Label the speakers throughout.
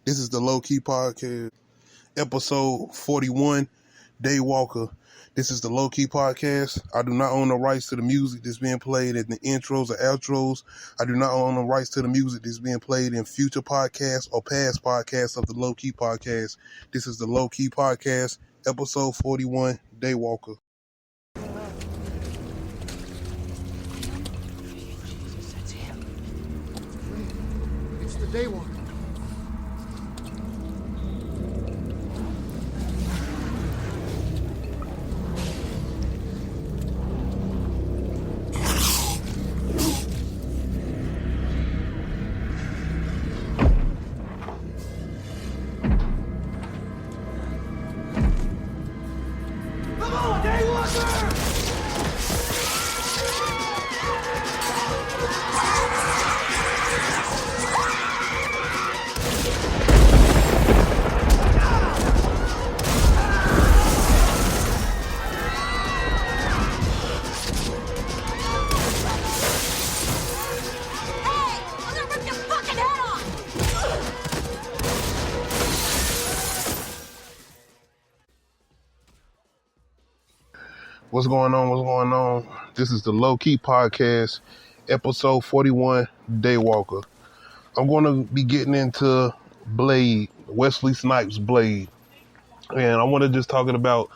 Speaker 1: This is the Low Key Podcast, episode 41, DayWalker. This is the Low Key Podcast. I do not own the rights to the music that's being played in the intros or outros. I do not own the rights to the music that's being played in future podcasts or past podcasts of the Low Key Podcast. This is the Low Key Podcast, episode 41, DayWalker.
Speaker 2: It's the DayWalker. Come on, DayWalker!
Speaker 1: What's going on? This is the Low Key Podcast, episode 41, DayWalker. I'm going to be getting into Blade, Wesley Snipes Blade. And I want to just talking about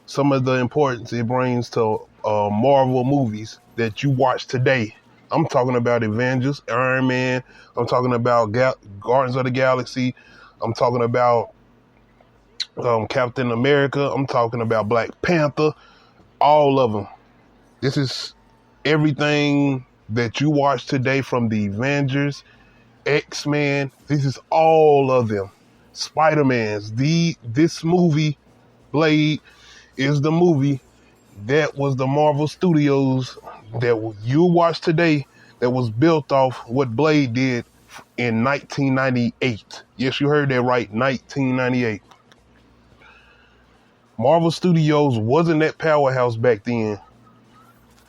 Speaker 1: some of the importance it brings to Marvel movies that you watch today. I'm talking about Avengers, Iron Man. I'm talking about Guardians of the Galaxy. I'm talking about Captain America. I'm talking about Black Panther. All of them. This is everything that you watch today from the Avengers, X-Men. This is all of them. Spider-Man's. This movie, Blade, is the movie that was the Marvel Studios that you watch today that was built off what Blade did in 1998. Yes, you heard that right, 1998. Marvel Studios wasn't that powerhouse back then.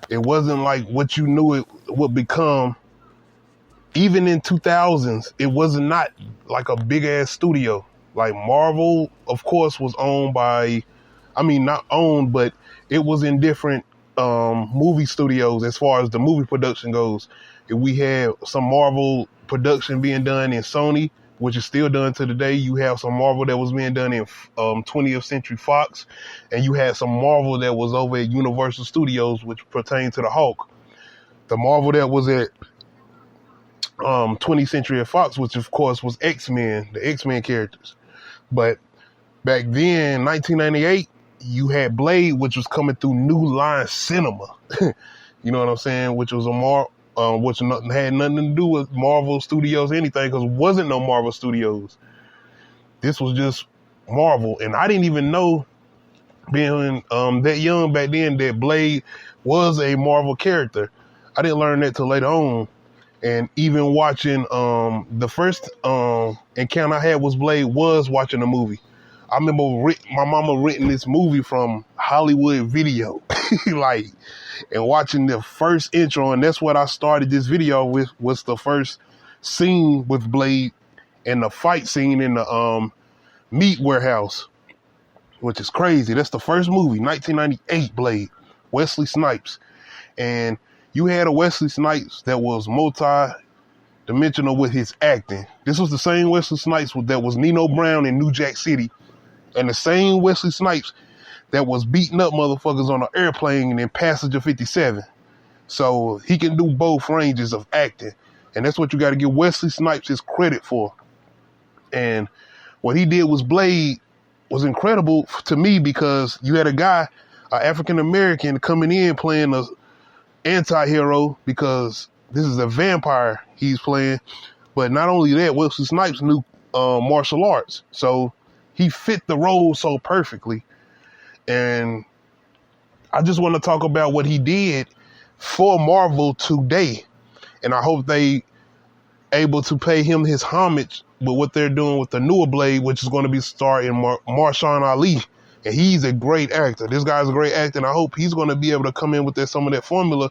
Speaker 1: It wasn't like what you knew it would become. Even in 2000s, it was not like a big ass studio. Like Marvel, of course, was owned by, not owned, but it was in different movie studios as far as the movie production goes. We had some Marvel production being done in Sony, which is still done to today. You have some Marvel that was being done in 20th Century Fox, and you had some Marvel that was over at Universal Studios, which pertained to the Hulk. The Marvel that was at 20th Century Fox, which of course was X-Men, the X-Men characters. But back then, 1998, you had Blade, which was coming through New Line Cinema. You know what I'm saying? Which was which had nothing to do with Marvel Studios or anything, because it wasn't no Marvel Studios. This was just Marvel. And I didn't even know, being that young back then, that Blade was a Marvel character. I didn't learn that till later on. And even watching the first encounter I had with Blade was watching the movie. I remember my mama renting this movie from Hollywood Video, and watching the first intro, and that's what I started this video with, was the first scene with Blade and the fight scene in the meat warehouse, which is crazy. That's the first movie, 1998 Blade, Wesley Snipes. And you had a Wesley Snipes that was multi-dimensional with his acting. This was the same Wesley Snipes that was Nino Brown in New Jack City, and the same Wesley Snipes that was beating up motherfuckers on an airplane in Passenger 57. So he can do both ranges of acting. And that's what you got to give Wesley Snipes his credit for. And what he did was Blade was incredible to me, because you had a guy, an African-American, coming in playing a anti-hero, because this is a vampire he's playing. But not only that, Wesley Snipes knew martial arts. So he fit the role so perfectly. And I just want to talk about what he did for Marvel today. And I hope they able to pay him his homage with what they're doing with the newer Blade, which is going to be starring Marshawn Ali. And he's a great actor. This guy's a great actor, and I hope he's going to be able to come in with some of that formula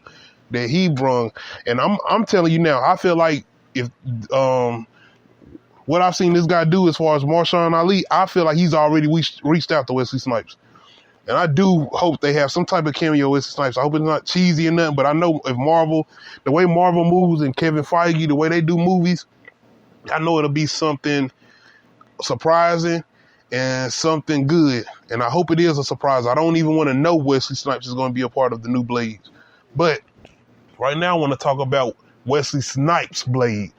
Speaker 1: that he brung. And I'm telling you now, I feel like if what I've seen this guy do as far as Marshawn Ali, I feel like he's already reached out to Wesley Snipes. And I do hope they have some type of cameo with Wesley Snipes. I hope it's not cheesy or nothing, but I know if Marvel, the way Marvel moves and Kevin Feige, the way they do movies, I know it'll be something surprising and something good. And I hope it is a surprise. I don't even want to know Wesley Snipes is going to be a part of the new Blades. But right now I want to talk about Wesley Snipes Blade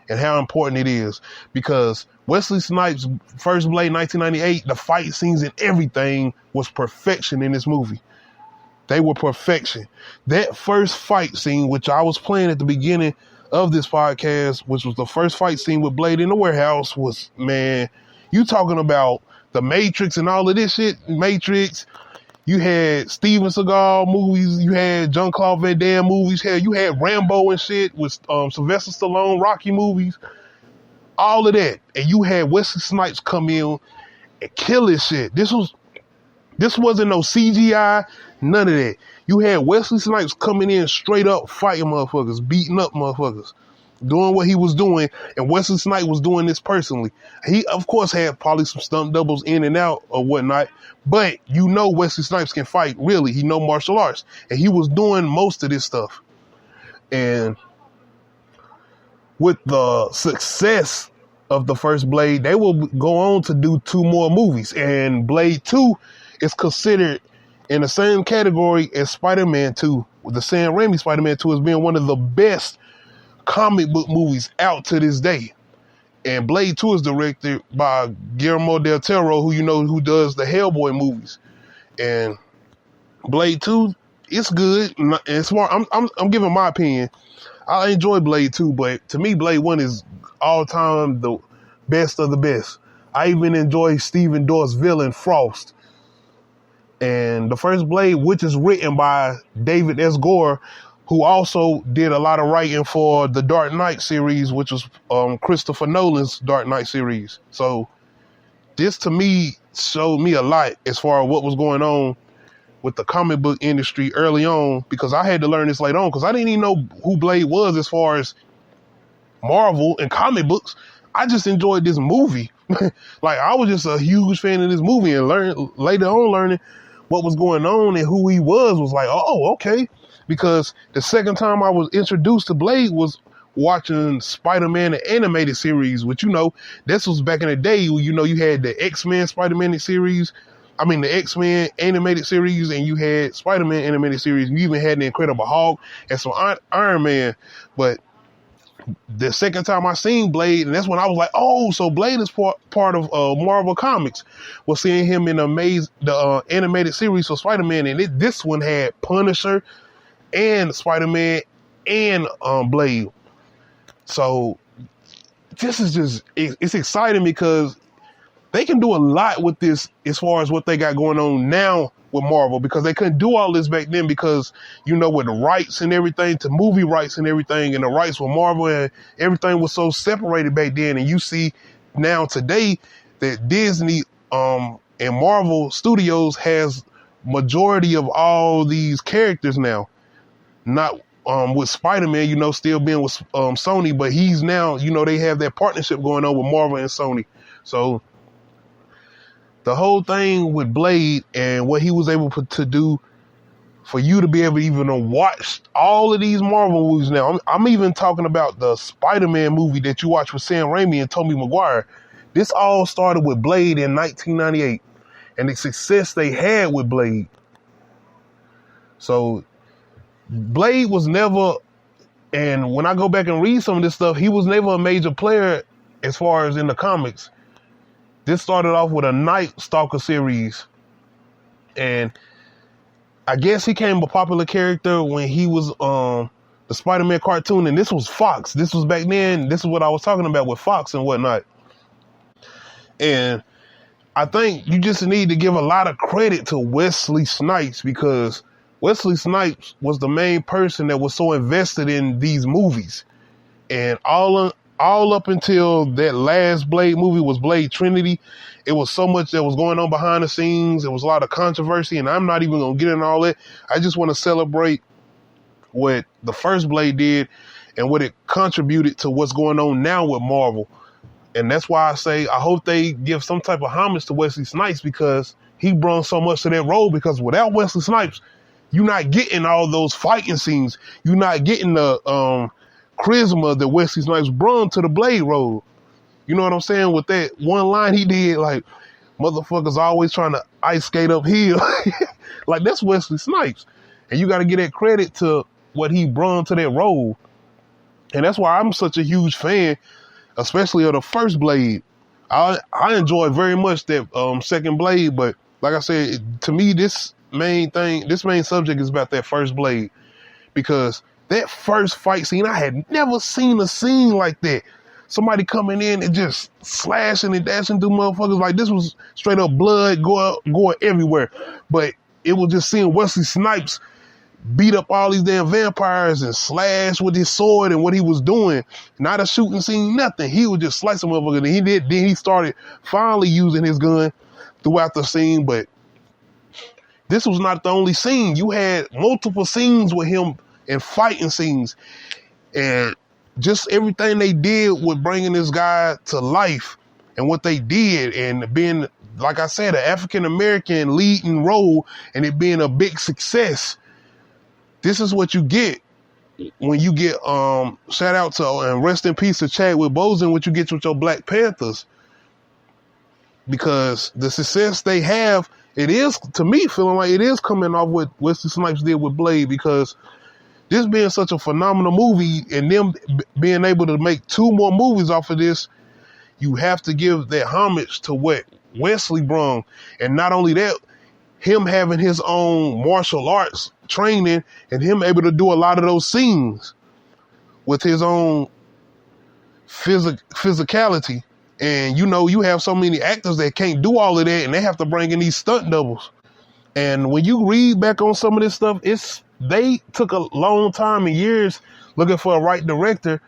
Speaker 1: and how important it is, because Wesley Snipes' first Blade, 1998, the fight scenes and everything was perfection in this movie. They were perfection. That first fight scene, which I was playing at the beginning of this podcast, which was the first fight scene with Blade in the warehouse, was, man, you talking about the Matrix and all of this shit. Matrix, you had Steven Seagal movies, you had Jean-Claude Van Damme movies, hell, you had Rambo and shit with Sylvester Stallone, Rocky movies, all of that. And you had Wesley Snipes come in and kill this shit. This wasn't no CGI, none of that. You had Wesley Snipes coming in straight up fighting motherfuckers, beating up motherfuckers, doing what he was doing, and Wesley Snipes was doing this personally. He, of course, had probably some stunt doubles in and out or whatnot, but you know Wesley Snipes can fight, really. He know martial arts, and he was doing most of this stuff. And with the success of the first Blade, they will go on to do 2 more movies, and Blade 2 is considered in the same category as Spider-Man 2, with the Sam Raimi Spider-Man 2 as being one of the best comic book movies out to this day. And Blade 2 is directed by Guillermo del Toro, who does the Hellboy movies. And Blade 2, it's good and smart. I'm giving my opinion. I enjoy Blade 2, but to me, Blade 1 is all time the best of the best. I even enjoy Stephen Dorff's villain, Frost. And the first Blade, which is written by David S. Gore, who also did a lot of writing for the Dark Knight series, which was Christopher Nolan's Dark Knight series. So this, to me, showed me a lot as far as what was going on with the comic book industry early on, because I had to learn this later on, because I didn't even know who Blade was as far as Marvel and comic books. I just enjoyed this movie. Like, I was just a huge fan of this movie, and later on learning what was going on and who he was like, oh, okay. Because the second time I was introduced to Blade was watching Spider-Man, the animated series, which, this was back in the day. You had the X-Men Spider-Man series. The X-Men animated series, and you had Spider-Man animated series. You even had the Incredible Hulk and some Iron Man. But the second time I seen Blade, and that's when I was like, oh, so Blade is part of Marvel Comics. Well, seeing him in the animated series for Spider-Man, and this one had Punisher and Spider-Man and Blade. So this is just, it's exciting because they can do a lot with this as far as what they got going on now with Marvel, because they couldn't do all this back then because, with the rights and everything, to movie rights and everything, and the rights with Marvel and everything was so separated back then. And you see now today that Disney and Marvel Studios has majority of all these characters now. Not with Spider-Man, still being with Sony, but he's now, they have that partnership going on with Marvel and Sony. So the whole thing with Blade and what he was able to do for you to be able to even watch all of these Marvel movies now. I'm even talking about the Spider-Man movie that you watch with Sam Raimi and Tobey Maguire. This all started with Blade in 1998 and the success they had with Blade. So Blade was never, and when I go back and read some of this stuff, he was never a major player as far as in the comics. This started off with a Night Stalker series, and I guess he became a popular character when he was the Spider-Man cartoon, and this was Fox. This was back then. This is what I was talking about with Fox and whatnot. And I think you just need to give a lot of credit to Wesley Snipes, because Wesley Snipes was the main person that was so invested in these movies. And all up until that last Blade movie was Blade Trinity, it was so much that was going on behind the scenes. There was a lot of controversy, and I'm not even going to get into all that. I just want to celebrate what the first Blade did and what it contributed to what's going on now with Marvel. And that's why I say I hope they give some type of homage to Wesley Snipes, because he brought so much to that role. Because without Wesley Snipes, you're not getting all those fighting scenes. You're not getting the charisma that Wesley Snipes brought to the Blade role. You know what I'm saying? With that one line he did, like, motherfuckers always trying to ice skate uphill. Like, that's Wesley Snipes. And you got to give that credit to what he brought to that role. And that's why I'm such a huge fan, especially of the first Blade. I enjoy very much that second Blade, but like I said, to me, this main subject is about that first Blade, because that first fight scene, I had never seen a scene like that. Somebody coming in and just slashing and dashing through motherfuckers. Like, this was straight up blood going everywhere. But it was just seeing Wesley Snipes beat up all these damn vampires and slash with his sword and what he was doing. Not a shooting scene, nothing. He was just slicing motherfuckers. And then he started finally using his gun throughout the scene. But this was not the only scene. You had multiple scenes with him and fighting scenes. And just everything they did with bringing this guy to life and what they did, and being, like I said, an African-American leading role, and it being a big success. This is what you get when you get, shout out to, and rest in peace to Chadwick Boseman, what you get with your Black Panthers. Because the success they have, it is, to me, feeling like it is coming off what Wesley Snipes did with Blade, because this being such a phenomenal movie and them being able to make 2 more movies off of this, you have to give that homage to what Wesley brung. And not only that, him having his own martial arts training and him able to do a lot of those scenes with his own physicality. And, you know, you have so many actors that can't do all of that, and they have to bring in these stunt doubles. And when you read back on some of this stuff, they took a long time and years looking for a right director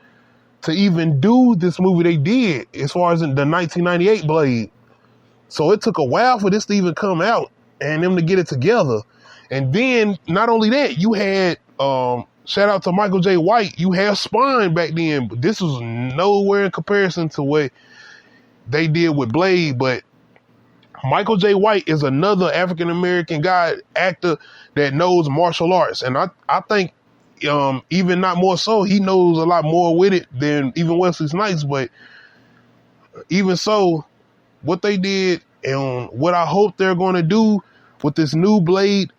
Speaker 1: to even do this movie they did, as far as in the 1998 Blade. So it took a while for this to even come out and them to get it together. And then, not only that, you had, shout out to Michael J. White, you had Spine back then, but this was nowhere in comparison to what they did with Blade. But Michael J. White is another African-American actor that knows martial arts. And I think, even not more so, he knows a lot more with it than even Wesley Snipes. But even so, what they did and what I hope they're going to do with this new Blade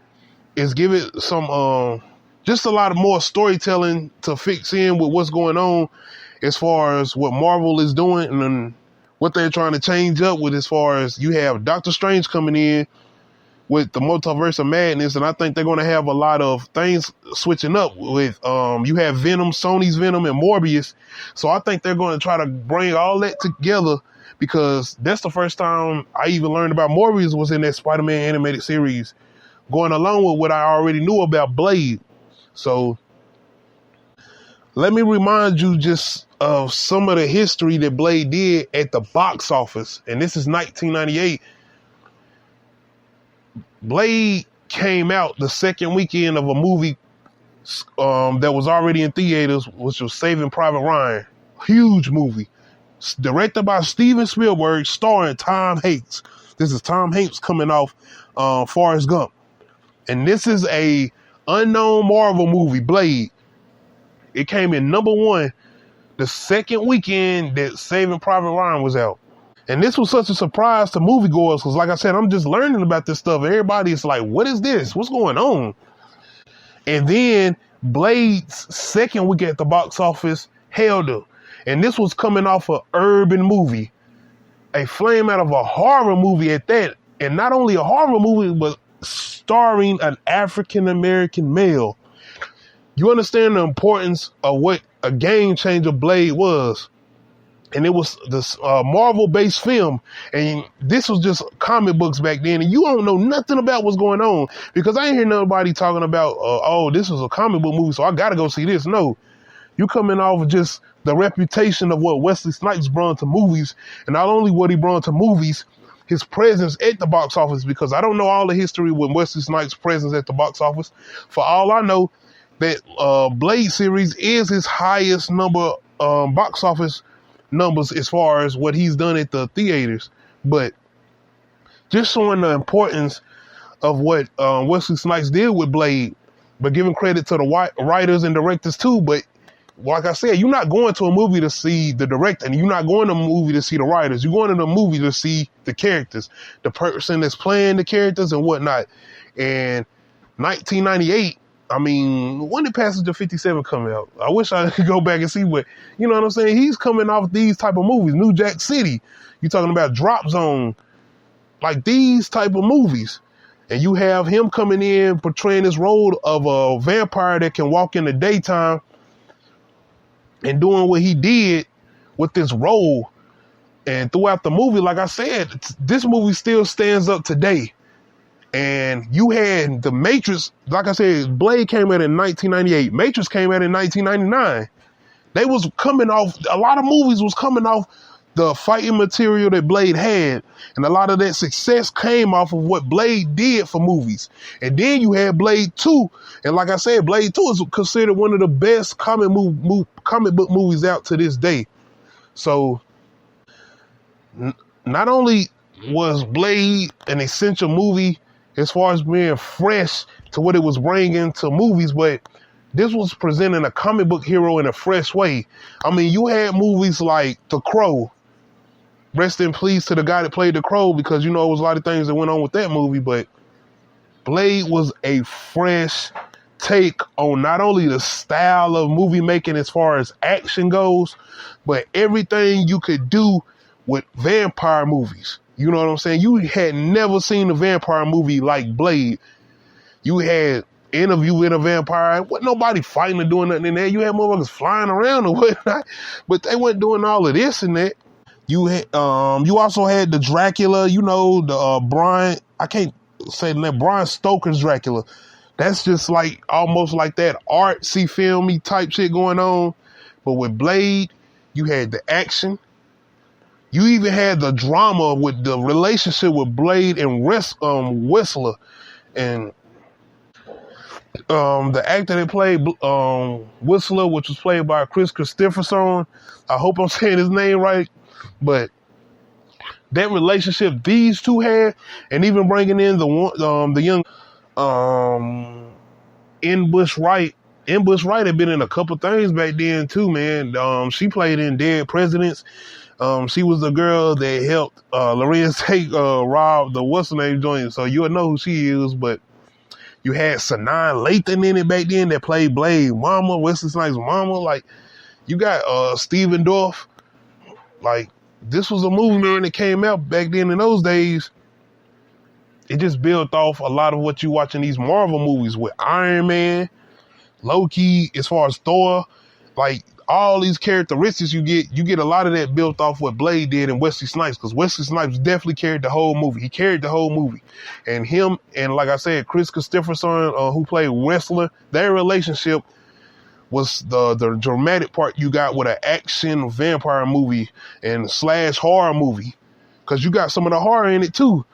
Speaker 1: is give it some, just a lot of more storytelling to fix in with what's going on as far as what Marvel is doing, and then what they're trying to change up with, as far as you have Doctor Strange coming in with the Multiverse of Madness. And I think they're going to have a lot of things switching up with, you have Venom, Sony's Venom, and Morbius. So I think they're going to try to bring all that together, because that's the first time I even learned about Morbius was in that Spider-Man animated series, going along with what I already knew about Blade. So let me remind you just of some of the history that Blade did at the box office. And this is 1998. Blade came out the second weekend of a movie that was already in theaters, which was Saving Private Ryan. Huge movie. Directed by Steven Spielberg, starring Tom Hanks. This is Tom Hanks coming off Forrest Gump. And this is a unknown Marvel movie, Blade. It came in #1 the second weekend that Saving Private Ryan was out. And this was such a surprise to moviegoers, because like I said, I'm just learning about this stuff. Everybody's like, what is this? What's going on? And then Blade's second week at the box office held up. And this was coming off an urban movie, a flame out of a horror movie at that. And not only a horror movie, but starring an African-American male. You understand the importance of what a game changer Blade was. And it was this Marvel-based film. And this was just comic books back then. And you don't know nothing about what's going on. Because I ain't hear nobody talking about, oh, this was a comic book movie, so I got to go see this. No. You coming off of just the reputation of what Wesley Snipes brought to movies. And not only what he brought to movies, his presence at the box office. Because I don't know all the history with Wesley Snipes' presence at the box office. For all I know, that Blade series is his highest number box office numbers as far as what he's done at the theaters, but just showing the importance of what Wesley Snipes did with Blade, but giving credit to the writers and directors too. But like I said, you're not going to a movie to see the director, and you're not going to a movie to see the writers. You're going to the movie to see the characters, the person that's playing the characters and whatnot. And 1998, I mean, when did Passenger 57 come out? I wish I could go back and see what, you know what I'm saying? He's coming off these type of movies. New Jack City. You're talking about Drop Zone. Like these type of movies. And you have him coming in portraying this role of a vampire that can walk in the daytime and doing what he did with this role. And throughout the movie, like I said, this movie still stands up today. And you had The Matrix, like I said, Blade came out in 1998. Matrix came out in 1999. They was coming off, a lot of movies was coming off the fighting material that Blade had. And a lot of that success came off of what Blade did for movies. And then you had Blade 2. And like I said, Blade 2 is considered one of the best comic book movies out to this day. So not only was Blade an essential movie as far as being fresh to what it was bringing to movies, but this was presenting a comic book hero in a fresh way. I mean, you had movies like The Crow. Rest in peace to the guy that played The Crow, because, you know, there was a lot of things that went on with that movie, but Blade was a fresh take on not only the style of movie making as far as action goes, but everything you could do with vampire movies. You know what I'm saying? You had never seen a vampire movie like Blade. You had Interview with a Vampire. Wasn't nobody fighting or doing nothing in there. You had motherfuckers flying around or whatnot, but they weren't doing all of this and that. You had, you also had the Dracula, you know, the Brian, I can't say the name, Brian Stoker's Dracula. That's just like almost like that artsy filmy type shit going on. But with Blade, you had the action. You even had the drama with the relationship with Blade and Whistler, and the actor that played Whistler, which was played by Chris Christopherson. I hope I'm saying his name right. But that relationship these two had, and even bringing in the young Bush Wright. Bush Wright had been in a couple things back then too, man. She played in Dead Presidents. She was the girl that helped Lorenz take rob the what's her name joint, so you'll know who she is. But you had Sanaa Lathan in it back then that played Blade mama, Wesley Snipes' mama. Like, you got Stephen Dorff. Like, this was a movie, man, that came out back then in those days. It just built off a lot of what you watch in these Marvel movies with Iron Man, Loki, as far as Thor. Like, all these characteristics you get a lot of that built off what Blade did and Wesley Snipes, because Wesley Snipes definitely carried the whole movie. He carried the whole movie. And him and, like I said, Chris Christopherson, who played Whistler, their relationship was the dramatic part you got with an action vampire movie and / horror movie, because you got some of the horror in it too,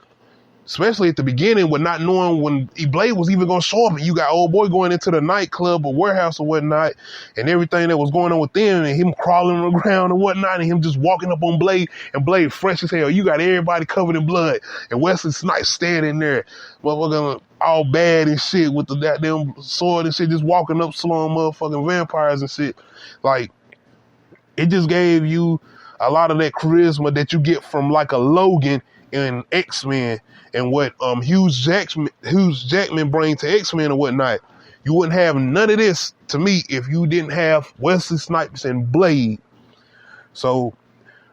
Speaker 1: especially at the beginning with not knowing when Blade was even going to show up, and you got old boy going into the nightclub or warehouse or whatnot, and everything that was going on with them, and him crawling on the ground and whatnot, and him just walking up on Blade, and Blade fresh as hell. You got everybody covered in blood, and Wesley Snipes standing there, motherfucking all bad and shit with the goddamn sword and shit, just walking up slowing motherfucking vampires and shit. Like, it just gave you a lot of that charisma that you get from like a Logan in X-Men, and what Hugh Jackman bring to X-Men and whatnot. You wouldn't have none of this, to me, if you didn't have Wesley Snipes and Blade. So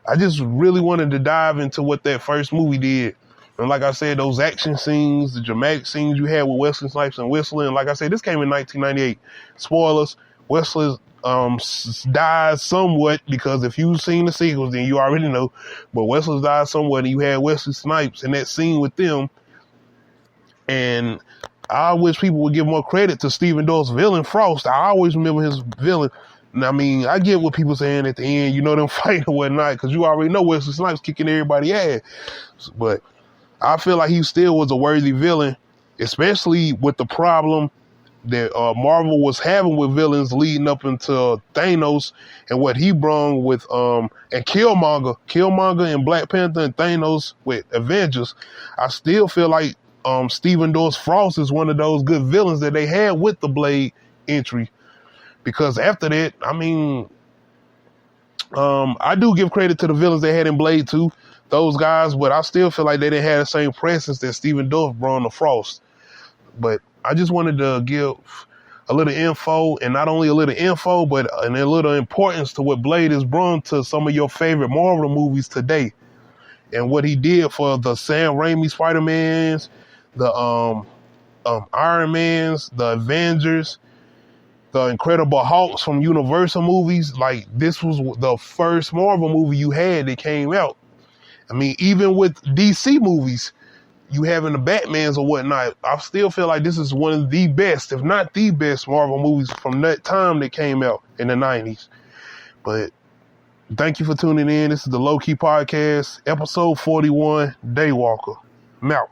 Speaker 1: I just really wanted to dive into what that first movie did. And like I said, those action scenes, the dramatic scenes you had with Wesley Snipes and Whistler. And like I said, this came in 1998. Spoilers, Wesley died somewhat, because if you've seen the sequels, then you already know. But Wesley died somewhat, and you had Wesley Snipes in that scene with them. And I wish people would give more credit to Stephen Dorff's villain, Frost. I always remember his villain. And I mean, I get what people saying at the end, you know, them fighting or whatnot, because you already know Wesley Snipes kicking everybody's ass. But I feel like he still was a worthy villain, especially with the problem that Marvel was having with villains leading up into Thanos and what he brung with and Killmonger and Black Panther and Thanos with Avengers, I still feel like Stephen Dorff Frost is one of those good villains that they had with the Blade entry. Because after that, I mean, I do give credit to the villains they had in Blade 2, those guys, but I still feel like they didn't have the same presence that Stephen Dorff brought to Frost. But I just wanted to give a little info, and not only a little info, but a little importance to what Blade has brought to some of your favorite Marvel movies today, and what he did for the Sam Raimi Spider-Mans, the Iron Mans, the Avengers, the Incredible Hulks from Universal movies. Like, this was the first Marvel movie you had that came out. I mean, even with DC movies, you having the Batmans or whatnot, I still feel like this is one of the best, if not the best, Marvel movies from that time that came out in the 90s. But thank you for tuning in. This is the Low Key Podcast, episode 41, DayWalker. I'm out.